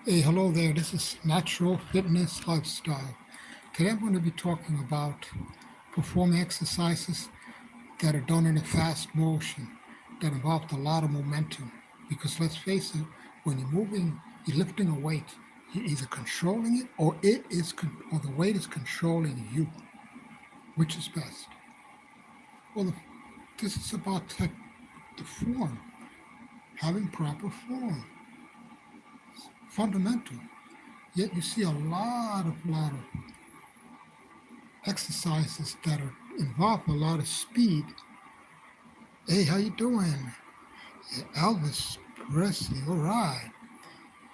Hey, hello there. This is Natural Fitness Lifestyle. Today I'm going to be talking about performing exercises that are done in a fast motion that involve a lot of momentum. Because let's face it, when you're moving, you're lifting a weight, you're either controlling it or or the weight is controlling you. Which is best? Well, this is about the form, having proper form, fundamental. Yet you see a lot of exercises that are involve a lot of speed. Hey, how you doing? Elvis Presley, all right.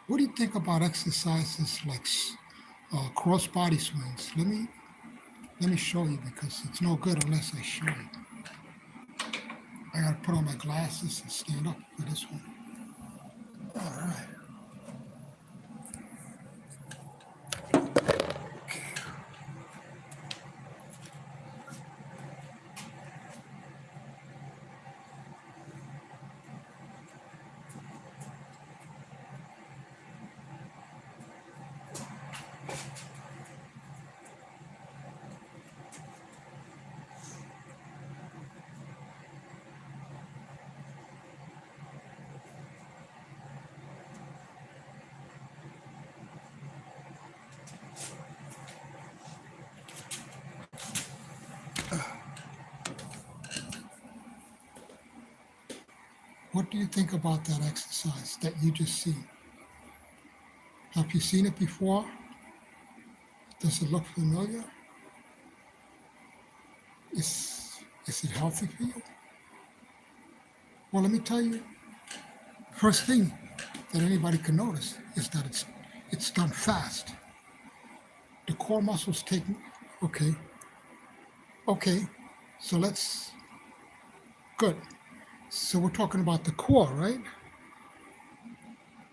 What do you think about exercises like cross body swings? Let me show you because it's no good unless I show you. I gotta put on my glasses and stand up for this one. All right. What do you think about that exercise that you just seen? Have you seen it before? Does it look familiar? Is it healthy for you? Well, let me tell you. First thing that anybody can notice is that it's done fast. The core muscles take. Okay, okay. So let's good. So we're talking about the core, right?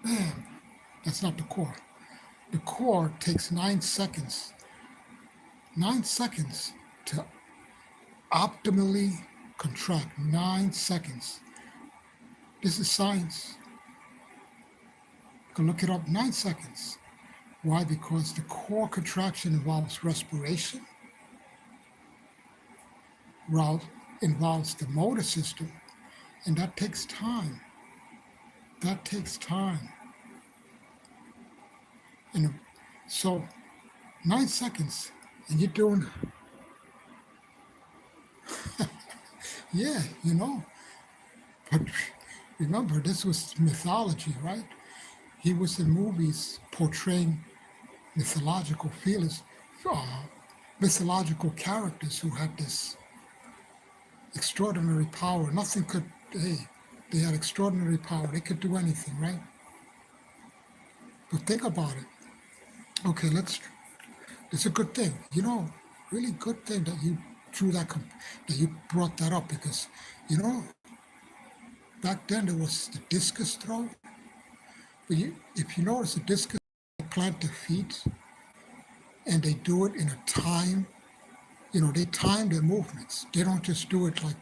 Man, that's not the core. The core takes 9 seconds. 9 seconds to optimally contract. 9 seconds. This is science. You can look it up. 9 seconds. Why? Because the core contraction involves respiration, involves the motor system, and that takes time. That takes time. And so 9 seconds, and you're doing, yeah, but remember, this was mythology, right? He was in movies portraying mythological feelings, uh, mythological characters who had this extraordinary power. Nothing could, hey, they had extraordinary power. They could do anything, right? But think about it. Okay, it's a good thing. Really good thing that you drew that you brought that up because, you know, back then there was the discus throw. But if you notice the discus, they plant their feet and they do it in a time. They time their movements. They don't just do it like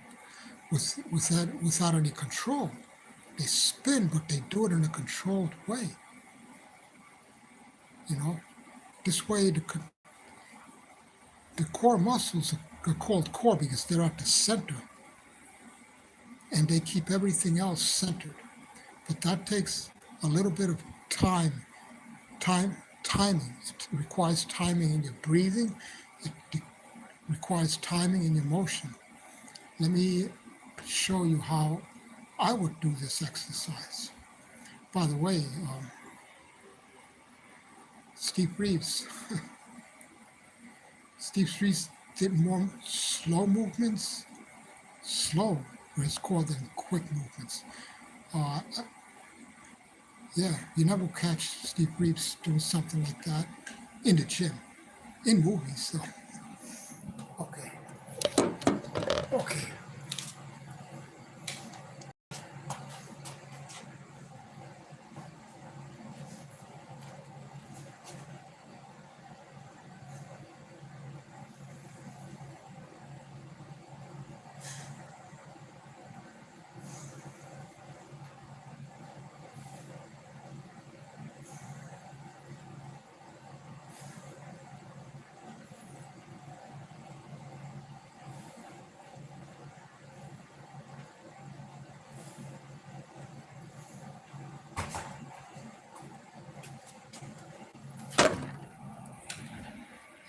without any control. They spin, but they do it in a controlled way. You know, this way the core muscles are called core because they're at the center and they keep everything else centered. But that takes a little bit of time, timing. It requires timing in your breathing. It requires timing in your motion. Let me show you how I would do this exercise. By the way, Steve Reeves, Steve Reeves did more slow movements, slow, or it's called them quick movements. Uh, yeah, you never catch Steve Reeves doing something like that in the gym, in movies. So, okay, okay.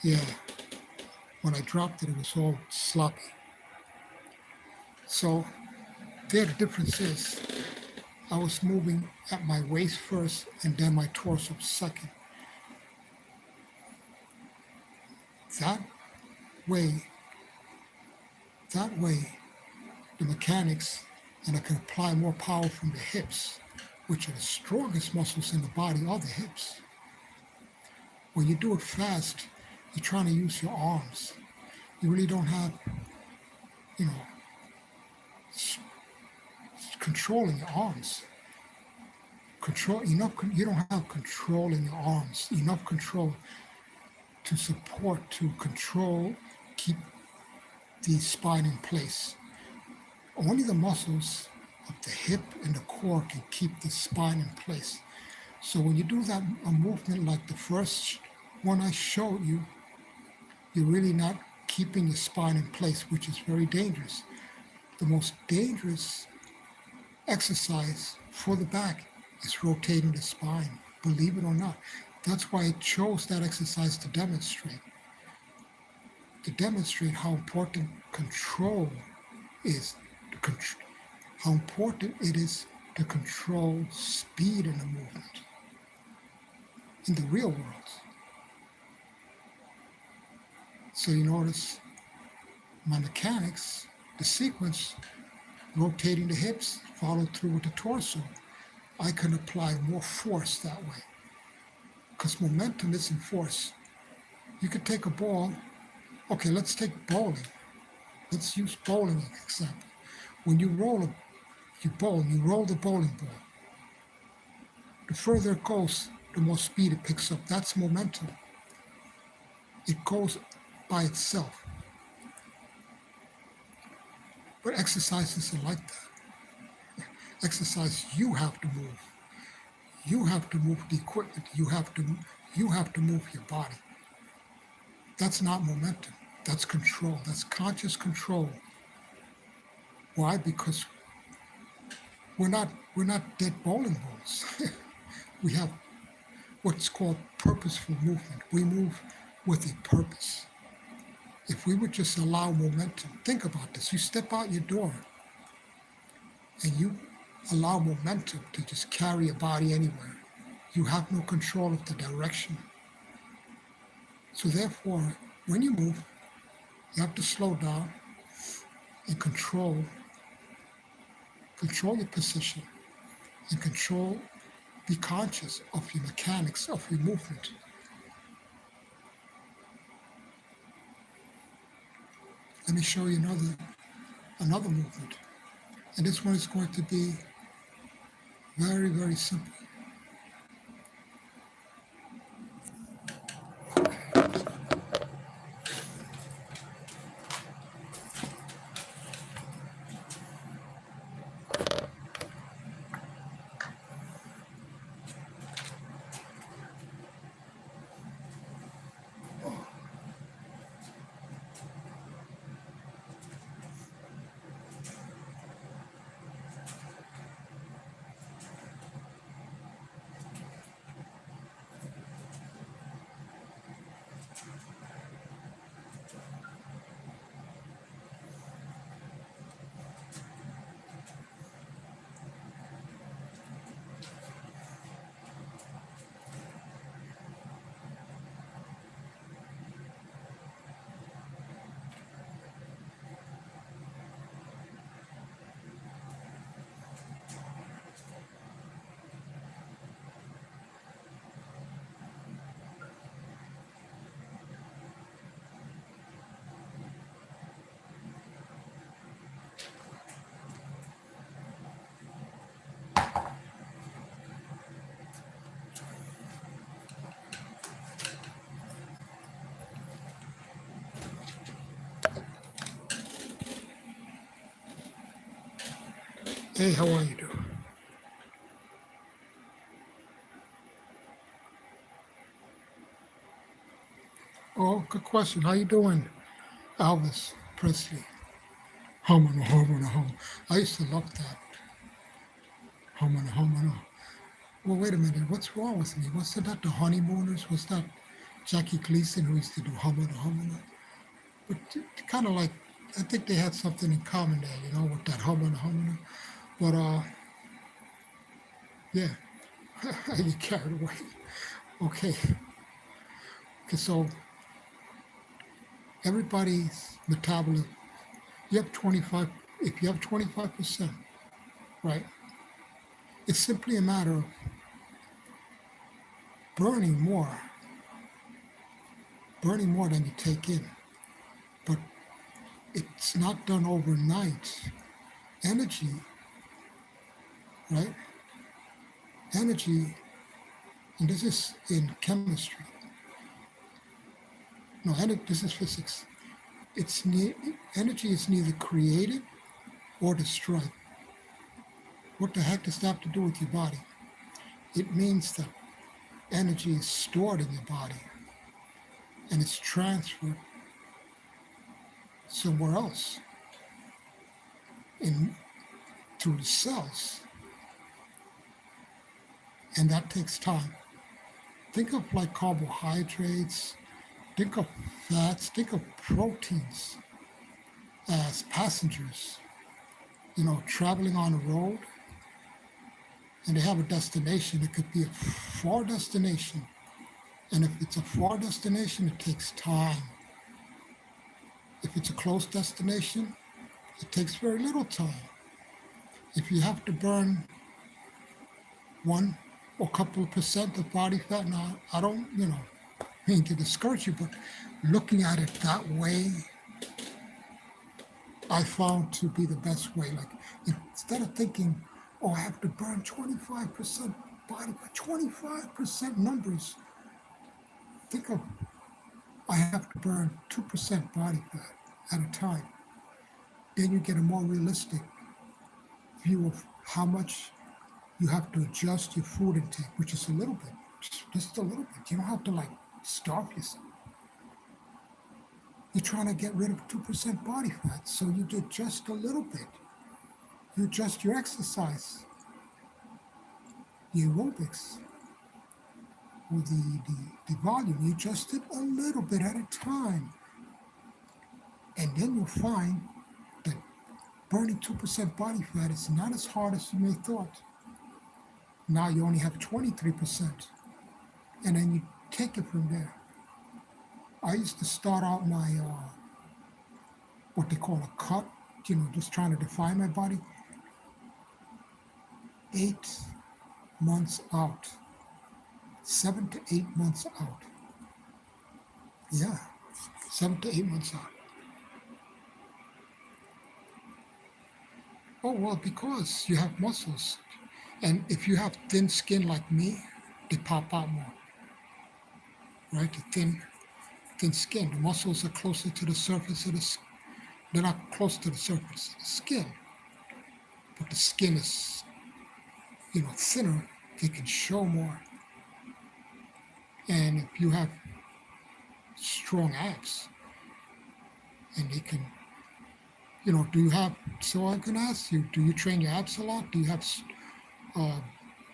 Yeah, when I dropped it, it was all sloppy. So there, the difference is I was moving at my waist first and then my torso second. That way, that way, the mechanics, and I can apply more power from the hips, which are the strongest muscles in the body, are the hips. When you do it fast, you're trying to use your arms. You really don't have, you know, control in your arms. Control enough. You don't have control in your arms. Enough control to support, to control, keep the spine in place. Only the muscles of the hip and the core can keep the spine in place. So when you do that a movement like the first one I showed you, you're really not keeping your spine in place, which is very dangerous. The most dangerous exercise for the back is rotating the spine, believe it or not. That's why I chose that exercise to demonstrate how important control is, how important it is to control speed in the movement in the real world. So you notice my mechanics, the sequence, rotating the hips, follow through with the torso. I can apply more force that way because momentum isn't force. You could take a ball. Okay, let's take bowling. Let's use bowling as an example. When you bowl, you roll the bowling ball. The further it goes, the more speed it picks up. That's momentum. It goes by itself. But exercise isn't like that. Exercise, you have to move. You have to move the equipment. You have to move your body. That's not momentum. That's control. That's conscious control. Why? Because we're not dead bowling balls. We have what's called purposeful movement. We move with a purpose. If we would just allow momentum, think about this. You step out your door and you allow momentum to just carry your body anywhere. You have no control of the direction. So therefore, when you move, you have to slow down and control your position and be conscious of your mechanics of your movement. Let me show you another movement. And this one is going to be very, very simple. Hey, how are you doing? Oh, good question. How you doing, Elvis Presley? Hum and hum and hum. I used to love that. Hum and hum and hum. Well, wait a minute. What's wrong with me? What's that? The Honeymooners? Was that Jackie Gleason, who used to do Humana Humana. But kind of like, I think they had something in common there, with that Humana Humana. But yeah, I get carried away. Okay, okay, so everybody's metabolism, you have 25, if you have 25%, right, it's simply a matter of burning more, burning more than you take in. But it's not done overnight. Energy, right? Energy, and this is in chemistry. No, this is physics. Energy is neither created or destroyed. What the heck does that have to do with your body? It means that energy is stored in your body and it's transferred somewhere else in through the cells, and that takes time. Think of like carbohydrates, think of fats, think of proteins as passengers, traveling on a road, and they have a destination. It could be a far destination. And if it's a far destination, it takes time. If it's a close destination, it takes very little time. If you have to burn 1 or couple of percent of body fat, now I don't, mean to discourage you, but looking at it that way, I found to be the best way. Like, instead of thinking, oh, I have to burn 25% body fat, 25% numbers, think of, I have to burn 2% body fat at a time. Then you get a more realistic view of how much you have to adjust your food intake, which is a little bit, just a little bit. You don't have to like starve yourself. You're trying to get rid of 2% body fat, so you do just a little bit. You adjust your exercise, the aerobics, or the volume. You adjust it a little bit at a time. And then you'll find that burning 2% body fat is not as hard as you may thought. Now you only have 23%. And then you take it from there. I used to start out my, what they call a cut, just trying to define my body, 8 months out, 7 to 8 months out. Yeah, 7 to 8 months out. Oh, well, because you have muscles. And if you have thin skin like me, they pop out more, right? The thin skin. The muscles are closer to the surface of the skin. They're not close to the surface of the skin, but the skin is, thinner. They can show more. And if you have strong abs, and they can, so I can ask you, do you train your abs a lot? Uh,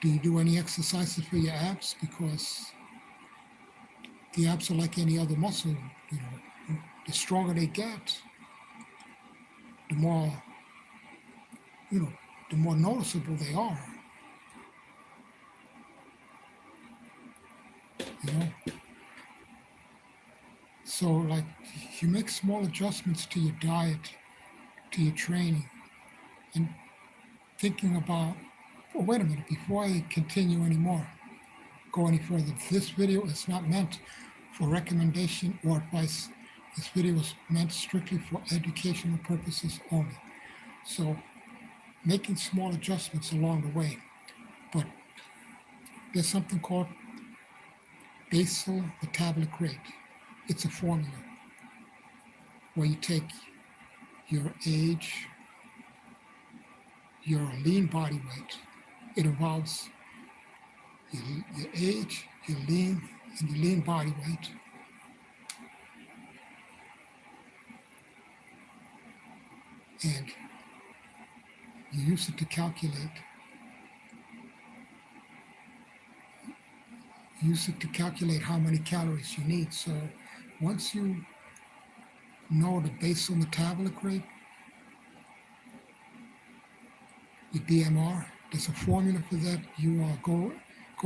do you do any exercises for your abs? Because the abs are like any other muscle, the stronger they get, the more, the more noticeable they are, you know. So like you make small adjustments to your diet, to your training, and thinking about, oh, wait a minute, before I continue anymore, go any further, this video is not meant for recommendation or advice. This video is meant strictly for educational purposes only. So making small adjustments along the way. But there's something called basal metabolic rate. It's a formula where you take your age, your lean body weight. It involves your age, your lean body weight, and you use it to calculate use it to calculate how many calories you need. So once you know the basal metabolic rate, your BMR, there's a formula for that. You go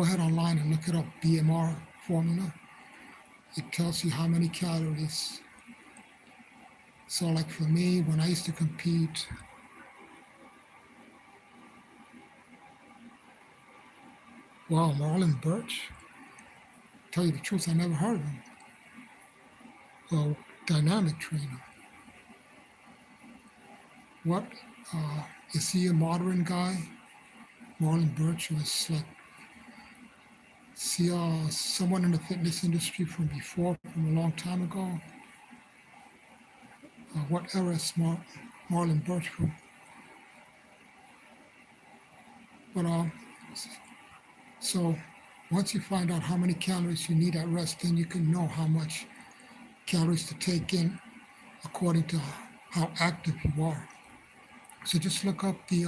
ahead online and look it up. BMR formula. It tells you how many calories. So like for me, when I used to compete, wow, Marlon Birch. Tell you the truth, I never heard of him. Well, dynamic trainer. What? Is he a modern guy? Marlon Birch was like, see, someone in the fitness industry from before, from a long time ago. What era is Marlon Birch from? But so once you find out how many calories you need at rest, then you can know how much calories to take in according to how active you are. So just look up the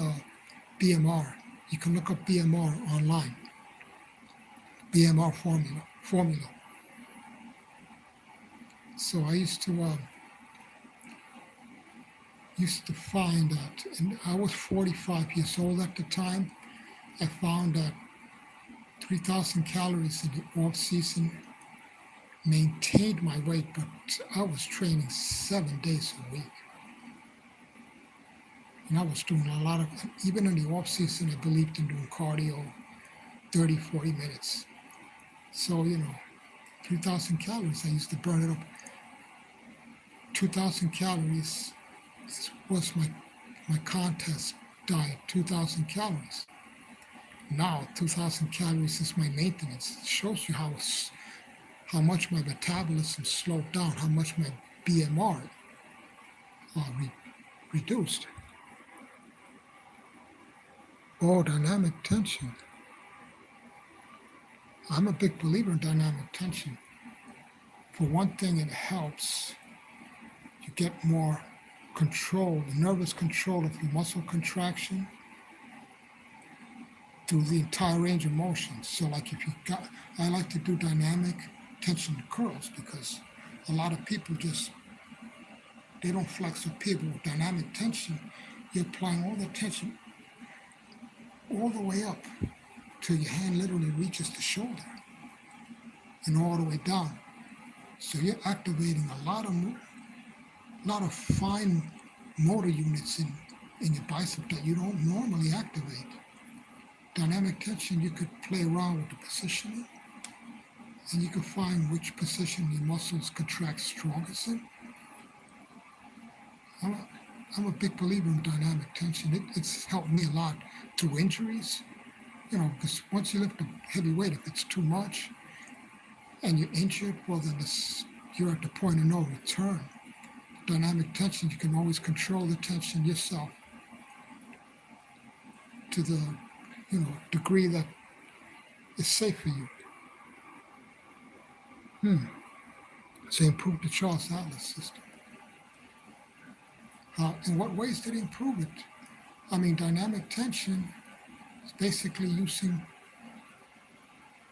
BMR. You can look up BMR online. BMR formula. So I used to find that, and I was 45 years old at the time. I found that 3,000 calories in the off season maintained my weight, but I was training 7 days a week. And I was doing a lot of, even in the off season, I believed in doing cardio, 30, 40 minutes. So, 3,000 calories, I used to burn it up. 2,000 calories was my contest diet, 2,000 calories. Now, 2,000 calories is my maintenance. It shows you how much my metabolism slowed down, how much my BMR reduced. Oh, dynamic tension. I'm a big believer in dynamic tension. For one thing, it helps you get more control, the nervous control of your muscle contraction through the entire range of motions. So like I like to do dynamic tension curls because a lot of people they don't flex their pivot. With dynamic tension, you're applying all the tension all the way up till your hand literally reaches the shoulder and all the way down. So you're activating a lot of fine motor units in your bicep that you don't normally activate. Dynamic tension, you could play around with the positioning and you can find which position your muscles contract strongest in. I'm a big believer in dynamic tension. It's helped me a lot through injuries, because once you lift a heavy weight, if it's too much and you're injured, well, then you're at the point of no return. Dynamic tension, you can always control the tension yourself to the degree that is safe for you. So improve the Charles Atlas system. In what ways did he improve it? I mean, dynamic tension is basically using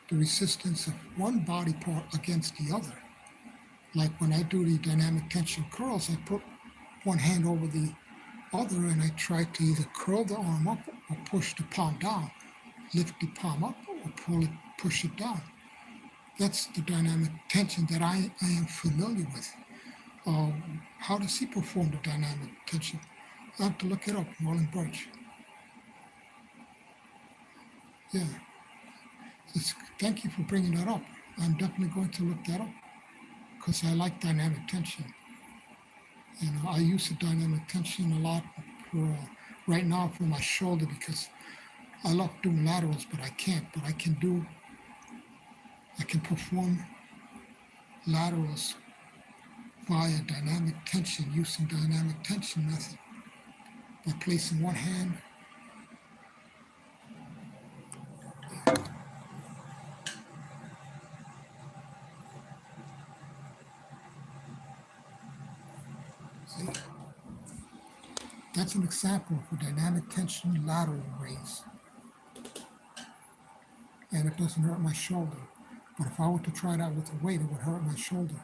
the resistance of one body part against the other. Like when I do the dynamic tension curls, I put one hand over the other and I try to either curl the arm up or push the palm down, lift the palm up or push it down. That's the dynamic tension that I am familiar with. How does he perform the dynamic tension? I have to look it up, Marlon Birch. Yeah. Thank you for bringing that up. I'm definitely going to look that up because I like dynamic tension. I use the dynamic tension a lot for right now for my shoulder because I love doing laterals, but I can't. But I can perform laterals via dynamic tension, using dynamic tension method by placing one hand. See? That's an example of a dynamic tension lateral raise. And it doesn't hurt my shoulder. But if I were to try that with a weight, it would hurt my shoulder.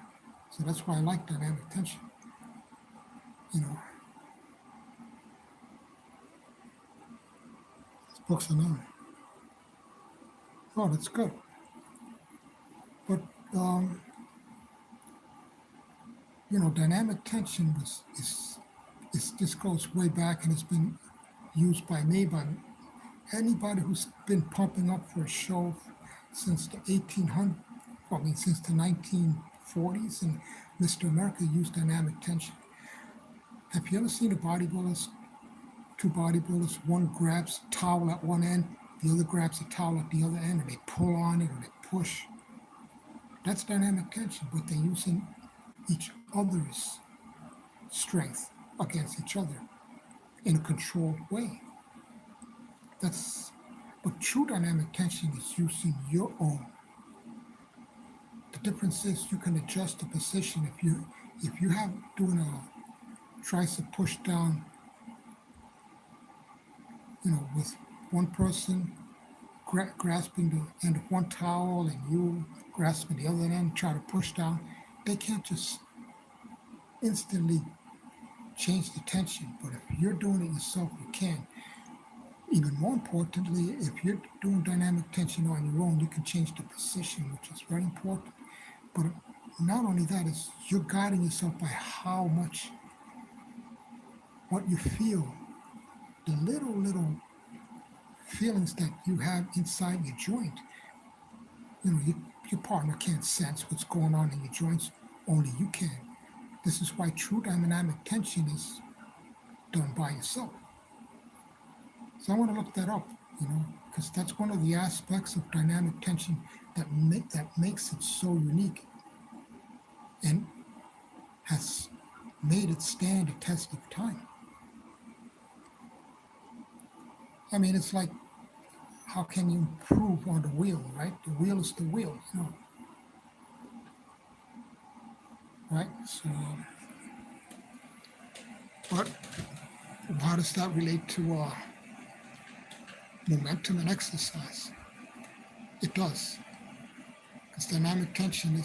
So that's why I like dynamic tension. You know, books are on. Oh, that's good. But um, dynamic tension is this goes way back and it's been used by me, by anybody who's been pumping up for a show since the 1800s, since the 1940s, and Mr. America used dynamic tension. Have you ever seen a bodybuilders, two bodybuilders, one grabs a towel at one end, the other grabs a towel at the other end, and they pull on it or they push? That's dynamic tension, but they're using each other's strength against each other in a controlled way. But true dynamic tension is using your own. The difference is you can adjust the position. If you have doing a tricep push down, with one person grasping the end of one towel and you grasping the other end, try to push down, they can't just instantly change the tension. But if you're doing it yourself, you can. Even more importantly, if you're doing dynamic tension on your own, you can change the position, which is very important. But not only that, is you're guiding yourself by how much, what you feel, the little feelings that you have inside your joint. Your partner can't sense what's going on in your joints, only you can. This is why true dynamic tension is done by yourself. So I want to look that up, because that's one of the aspects of dynamic tension that makes it so unique and has made it stand the test of time. I mean, it's like, how can you improve on the wheel, right? The wheel is the wheel, right? So, but how does that relate to momentum and exercise? It does. Because dynamic tension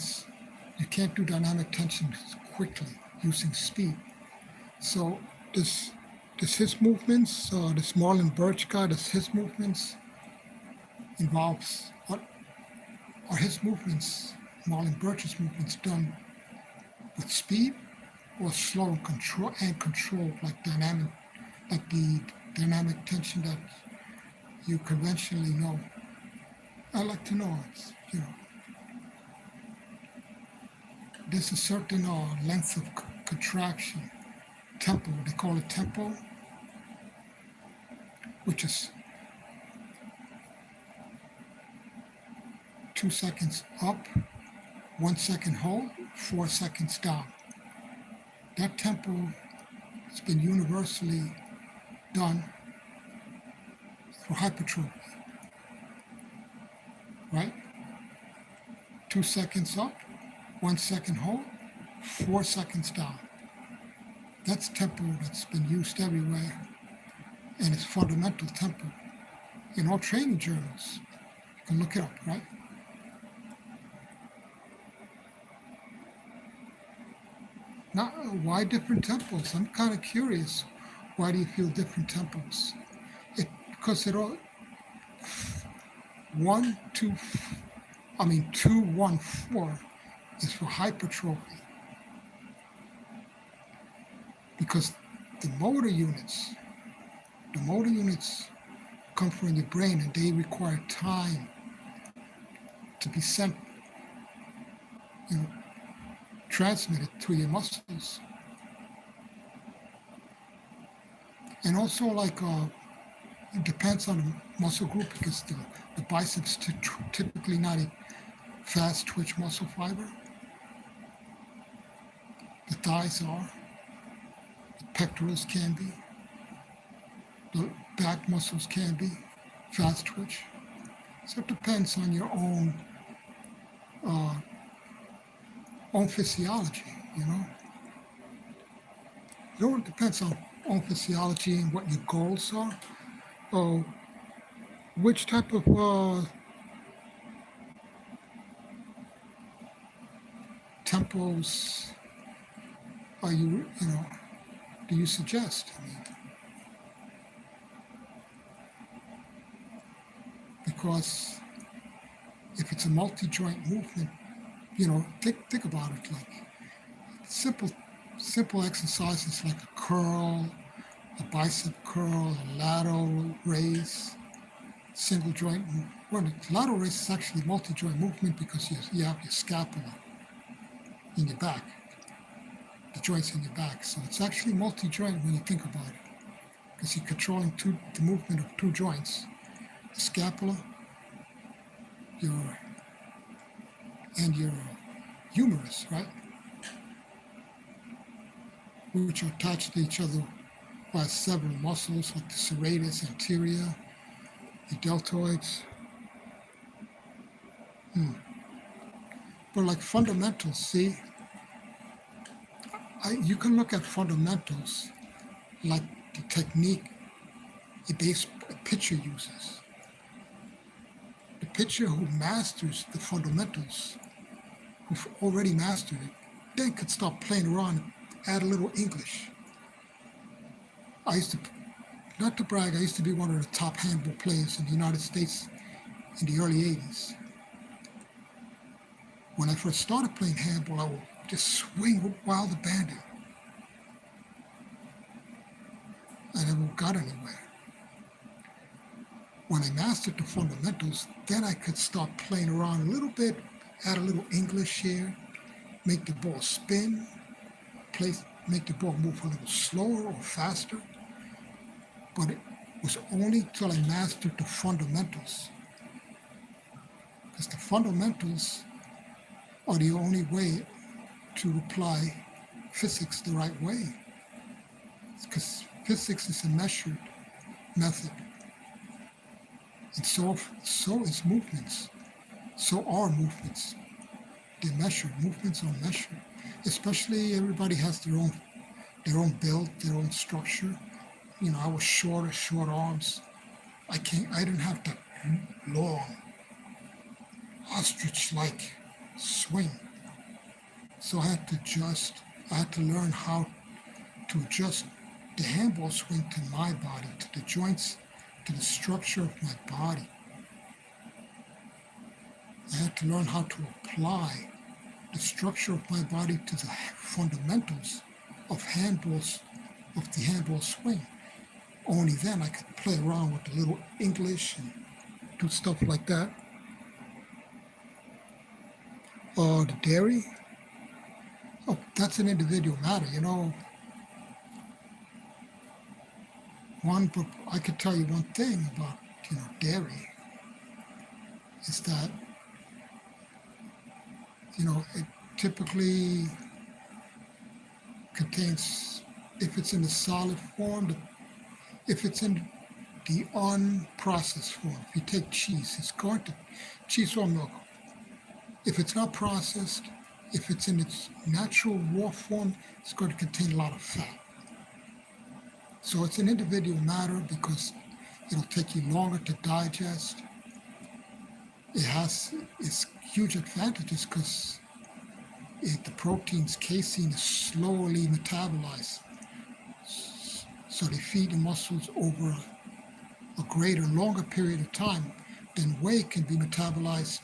you can't do dynamic tension quickly using speed. So does his movements, this Marlon Birch guy, does his movements involves, are his movements, Marlon Birch's movements, done with speed or slow and controlled, like the dynamic tension that you conventionally know? I like to know, there's a certain length of contraction, tempo, they call it tempo, which is 2 seconds up, 1 second hold, 4 seconds down. That tempo has been universally done for hypertrophy, right? 2 seconds up, 1 second hold, 4 seconds down. That's tempo that's been used everywhere, and it's fundamental tempo. In all training journals, you can look it up, right? Now, why different tempos? I'm kind of curious. Why do you feel different tempos? Because it all 2, 1, 4 is for hypertrophy. Because the motor units come from your brain and they require time to be sent, transmitted to your muscles. And also, it depends on the muscle group, because the biceps typically not a fast twitch muscle fiber. The thighs are. The pectorals can be. The back muscles can be fast twitch. So it depends on your own physiology, It depends on own physiology and what your goals are. Which type of examples are do you suggest? I mean, because if it's a multi-joint movement, think about it like simple simple exercises like a curl, a bicep curl, a lateral raise, single joint. Well, the lateral raise is actually multi-joint movement because you have your scapula in your back, the joints in your back. So it's actually multi-joint when you think about it, because you're controlling the movement of two joints, the scapula, your and your humerus, right, which are attached to each other by several muscles like the serratus anterior, the deltoids. But like fundamentals, see, you can look at fundamentals like the technique a pitcher uses. The pitcher who masters the fundamentals, who've already mastered it, then could stop playing around and add a little English. I used to, not to brag, I used to be one of the top handball players in the United States in the early 80s. When I first started playing handball, I would just swing wild abandon. I never got anywhere. When I mastered the fundamentals, then I could start playing around a little bit, add a little English here, make the ball spin, make the ball move a little slower or faster. But it was only till I mastered the fundamentals. Because the fundamentals are the only way to apply physics the right way. Because physics is a measured method. And so is movements. So are movements. They're measured. Movements are measured. Especially everybody has their own build, their own structure. I was short arms. I didn't have that long, ostrich-like swing. So I had to learn how to adjust the handball swing to my body, to the joints, to the structure of my body. I had to learn how to apply the structure of my body to the fundamentals of the handball swing. Only then I could play around with a little English and do stuff like that. The dairy, that's an individual matter, But I could tell you one thing about, dairy, is that, it typically contains, if it's in a solid form, if it's in the unprocessed form, if you take cheese, cheese or milk. If it's not processed, if it's in its natural raw form, it's going to contain a lot of fat. So it's an individual matter because it'll take you longer to digest. It has its huge advantages because the protein's casein is slowly metabolized. So they feed the muscles over a greater, longer period of time. Then whey can be metabolized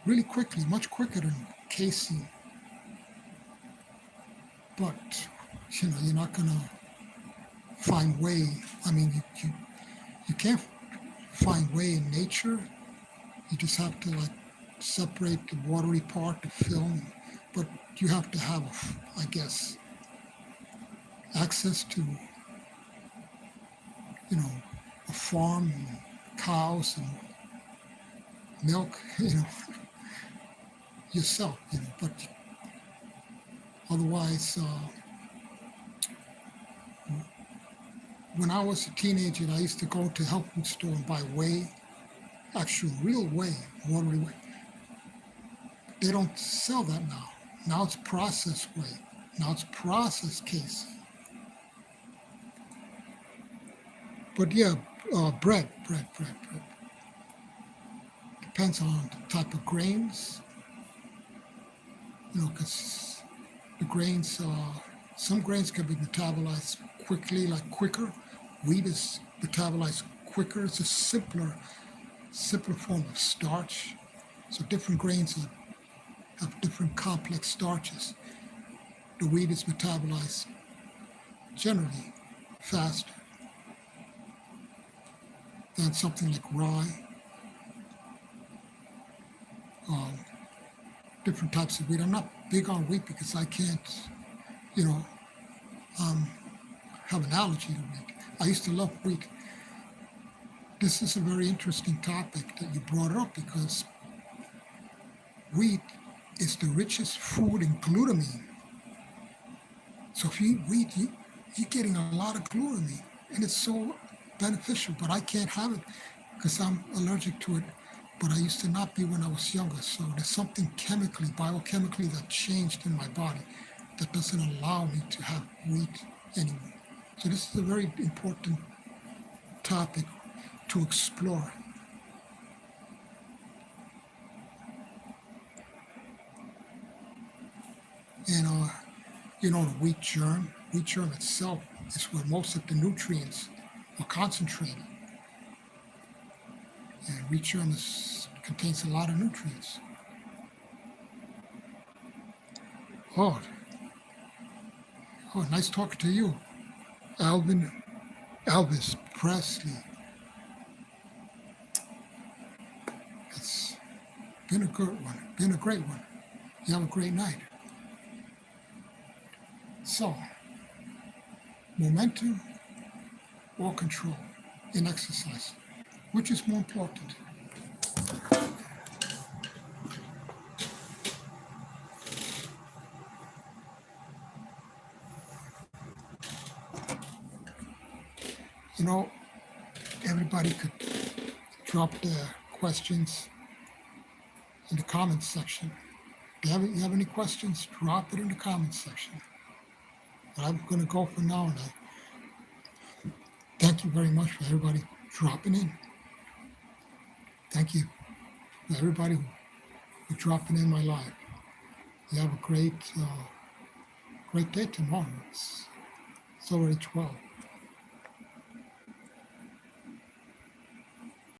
really quickly, much quicker than casein. But, you're not going to find whey. I mean, you can't find whey in nature. You just have to separate the watery part, the film. But you have to have, I guess, access to, a farm and cows and milk, yourself, but otherwise, when I was a teenager, I used to go to health food store and buy whey, actual real whey, watery whey. They don't sell that now. Now it's processed whey. Now it's processed casein. But yeah, bread. Depends on the type of grains because the grains, some grains can be metabolized quickly, like quicker. Wheat is metabolized quicker. It's a simpler form of starch. So different grains have different complex starches. The wheat is metabolized generally faster than something like rye, um, different types of wheat. I'm not big on wheat because I can't, you know, um, have an allergy to wheat. I used to love wheat. This is a very interesting topic that you brought up because wheat is the richest food in glutamine. So if you eat wheat, you're getting a lot of glutamine, and it's so beneficial. But I can't have it because I'm allergic to it. But I used to not be when I was younger. So there's something chemically, biochemically, that changed in my body that doesn't allow me to have wheat anymore. So this is a very important topic to explore. And the wheat germ itself is where most of the nutrients are concentrated. And wheat germ contains a lot of nutrients. Oh, nice talking to you, Alvin, Elvis Presley. It's been a good one, been a great one. You have a great night. So, momentum or control in exercise, which is more important? You know, everybody could drop their questions in the comments section. If you have any questions, drop it in the comments section. But I'm going to go for now, and I thank you very much for everybody dropping in. Thank you for everybody who dropping in my live. You have a great day tomorrow. It's already 12.